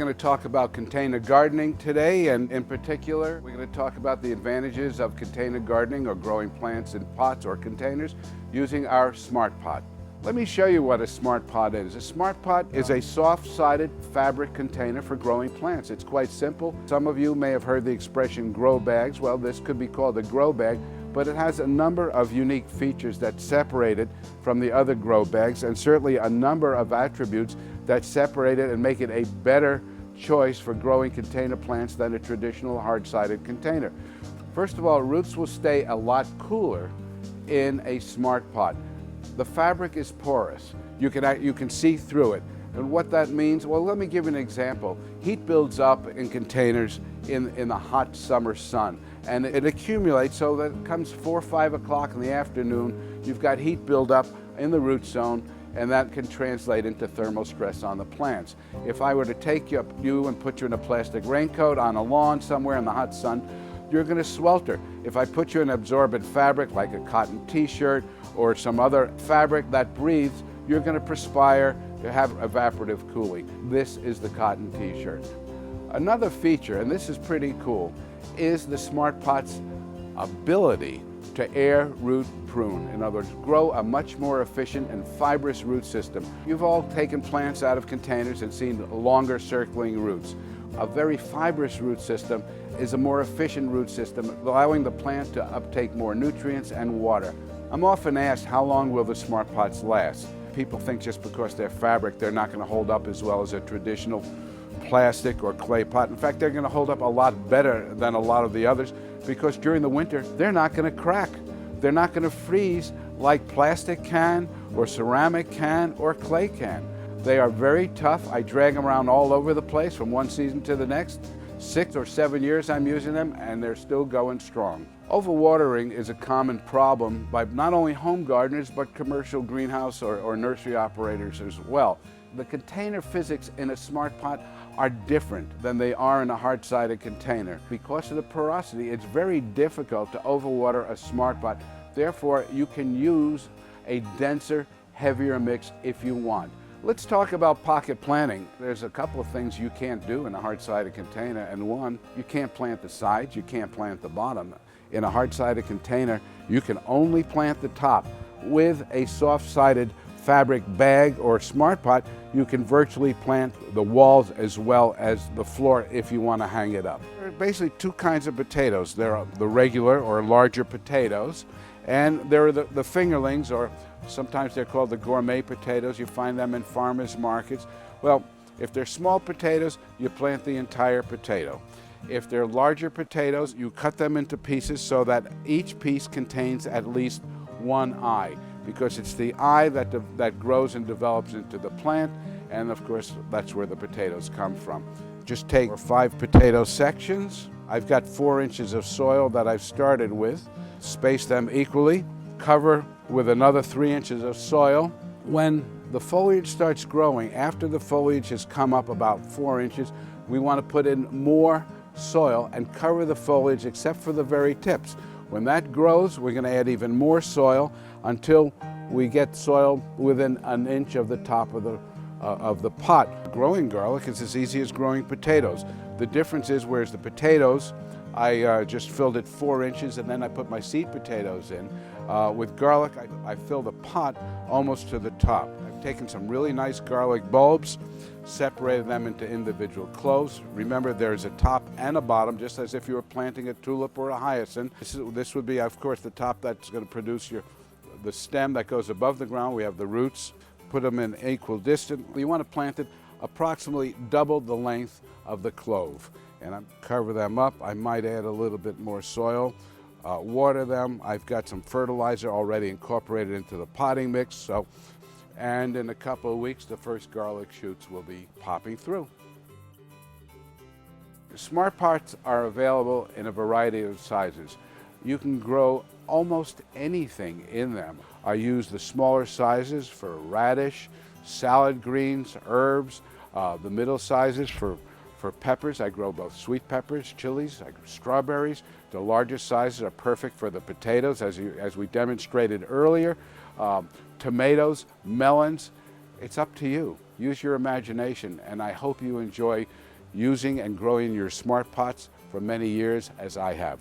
We're going to talk about container gardening today, and in particular, we're going to talk about the advantages of container gardening or growing plants in pots or containers using our Smart Pot. Let me show you what a Smart Pot is. A Smart Pot is a soft-sided fabric container for growing plants. It's quite simple. Some of you may have heard the expression grow bags. Well, this could be called a grow bag, but it has a number of unique features that separate it from the other grow bags, and certainly a number of attributes that separate it and make it a better choice for growing container plants than a traditional hard-sided container. First of all, roots will stay a lot cooler in a Smart Pot. The fabric is porous. You can see through it. And what that means, well, let me give you an example. Heat builds up in containers in the hot summer sun, and it accumulates so that it comes 4 or 5 o'clock in the afternoon, you've got heat build up in the root zone, and that can translate into thermal stress on the plants. If I were to take you and put you in a plastic raincoat on a lawn somewhere in the hot sun, you're going to swelter. If I put you in absorbent fabric like a cotton t-shirt or some other fabric that breathes, you're going to perspire, you have evaporative cooling. This is the cotton t-shirt. Another feature, and this is pretty cool, is the Smart Pot's ability to air root prune. In other words, grow a much more efficient and fibrous root system. You've all taken plants out of containers and seen longer circling roots. A very fibrous root system is a more efficient root system, allowing the plant to uptake more nutrients and water. I'm often asked, how long will the Smart Pots last? People think just because they're fabric, they're not going to hold up as well as a traditional plastic or clay pot. In fact, they're going to hold up a lot better than a lot of the others, because during the winter, they're not going to crack. They're not going to freeze like plastic can or ceramic can or clay can. They are very tough. I drag them around all over the place from one season to the next. 6 or 7 years I'm using them, and they're still going strong. Overwatering is a common problem by not only home gardeners, but commercial greenhouse or nursery operators as well. The container physics in a Smart Pot are different than they are in a hard-sided container. Because of the porosity, it's very difficult to overwater a Smart Pot. Therefore, you can use a denser, heavier mix if you want. Let's talk about pocket planting. There's a couple of things you can't do in a hard-sided container, and one, you can't plant the sides, you can't plant the bottom. In a hard-sided container, you can only plant the top. With a soft-sided fabric bag or Smart Pot, you can virtually plant the walls as well as the floor if you want to hang it up. There are basically two kinds of potatoes. There are the regular or larger potatoes, and there are the fingerlings, or sometimes they're called the gourmet potatoes. You find them in farmers markets. Well, if they're small potatoes, you plant the entire potato. If they're larger potatoes, you cut them into pieces so that each piece contains at least one eye, because it's the eye that grows and develops into the plant, and of course that's where the potatoes come from. Just take 5 potato sections. I've got 4 inches of soil that I've started with. Space them equally. Cover with another 3 inches of soil. When the foliage starts growing, after the foliage has come up about 4 inches, we want to put in more soil and cover the foliage except for the very tips. When that grows, we're going to add even more soil until we get soil within an inch of the top of the pot. Growing garlic is as easy as growing potatoes. The difference is, whereas the potatoes, I just filled it 4 inches and then I put my seed potatoes in. With garlic, I fill the pot almost to the top. I've taken some really nice garlic bulbs, separated them into individual cloves. Remember, there's a top and a bottom, just as if you were planting a tulip or a hyacinth. This would be, of course, the top that's going to produce the stem that goes above the ground. We have the roots. Put them in equal distance. You want to plant it approximately double the length of the clove. And I cover them up. I might add a little bit more soil, water them. I've got some fertilizer already incorporated into the potting mix. And in a couple of weeks, the first garlic shoots will be popping through. Smart Pots are available in a variety of sizes. You can grow almost anything in them. I use the smaller sizes for radish, salad greens, herbs, the middle sizes for peppers. I grow both sweet peppers, chilies, I grow strawberries. The largest sizes are perfect for the potatoes, as we demonstrated earlier. Tomatoes, melons, it's up to you. Use your imagination, and I hope you enjoy using and growing your smart pots for many years as I have.